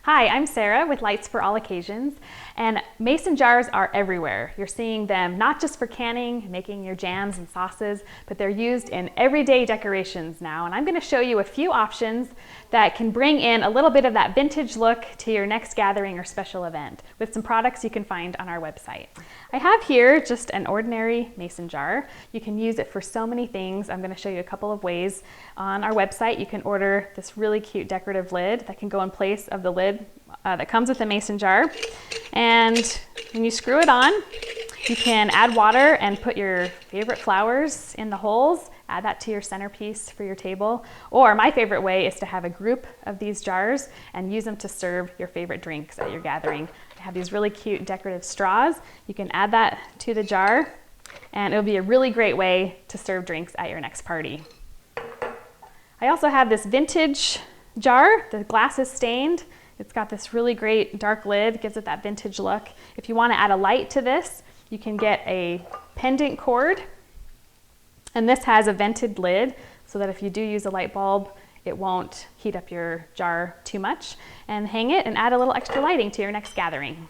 Hi, I'm Sarah with Lights for All Occasions, and mason jars are everywhere. You're seeing them not just for canning, making your jams and sauces, but they're used in everyday decorations now. And I'm going to show you a few options that can bring in a little bit of that vintage look to your next gathering or special event with some products you can find on our website. I have here just an ordinary mason jar. You can use it for so many things. I'm going to show you a couple of ways. On our website, you can order this really cute decorative lid that can go in place of the lid that comes with a mason jar. And when you screw it on, you can add water and put your favorite flowers in the holes. Add that to your centerpiece for your table. Or my favorite way is to have a group of these jars and use them to serve your favorite drinks at your gathering. I have these really cute decorative straws. You can add that to the jar and it'll be a really great way to serve drinks at your next party. I also have this vintage jar. The glass is stained. It's got this really great dark lid, gives it that vintage look. If you want to add a light to this, you can get a pendant cord. And this has a vented lid so that if you do use a light bulb, it won't heat up your jar too much. And hang it and add a little extra lighting to your next gathering.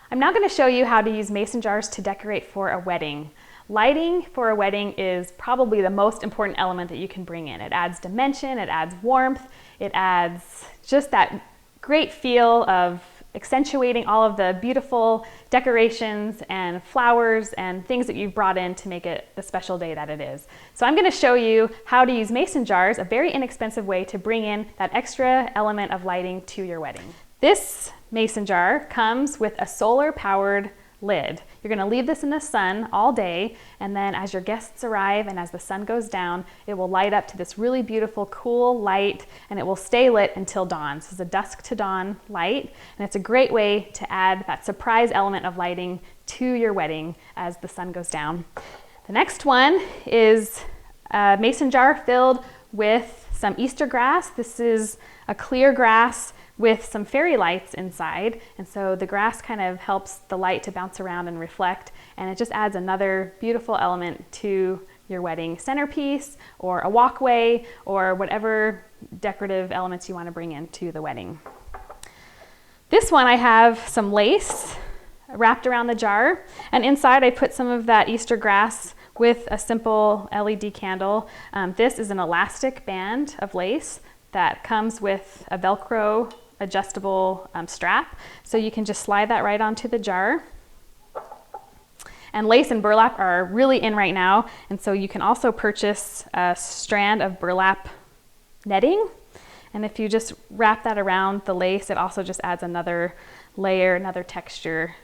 I'm now going to show you how to use mason jars to decorate for a wedding. Lighting for a wedding is probably the most important element that you can bring in. It adds dimension, it adds warmth, it adds just that great feel of accentuating all of the beautiful decorations and flowers and things that you've brought in to make it the special day that it is. So I'm going to show you how to use mason jars, a very inexpensive way to bring in that extra element of lighting to your wedding. This mason jar comes with a solar-powered lid. You're going to leave this in the sun all day, and then as your guests arrive and as the sun goes down, it will light up to this really beautiful, cool light, and it will stay lit until dawn. So it's a dusk to dawn light, and it's a great way to add that surprise element of lighting to your wedding as the sun goes down. The next one is a mason jar filled with some Easter grass. This is a clear grass with some fairy lights inside, and so the grass kind of helps the light to bounce around and reflect, and it just adds another beautiful element to your wedding centerpiece or a walkway or whatever decorative elements you want to bring into the wedding. This one I have some lace wrapped around the jar, and inside I put some of that Easter grass with a simple LED candle. This is an elastic band of lace that comes with a Velcro adjustable strap, so you can just slide that right onto the jar. And lace and burlap are really in right now, and so you can also purchase a strand of burlap netting, and if you just wrap that around the lace, it also just adds another layer, another texture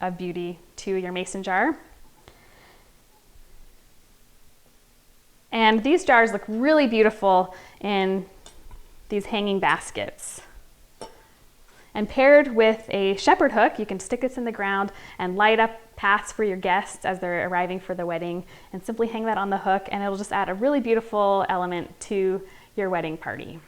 of beauty to your mason jar. And these jars look really beautiful in these hanging baskets. And paired with a shepherd hook, you can stick this in the ground and light up paths for your guests as they're arriving for the wedding, and simply hang that on the hook, and it'll just add a really beautiful element to your wedding party.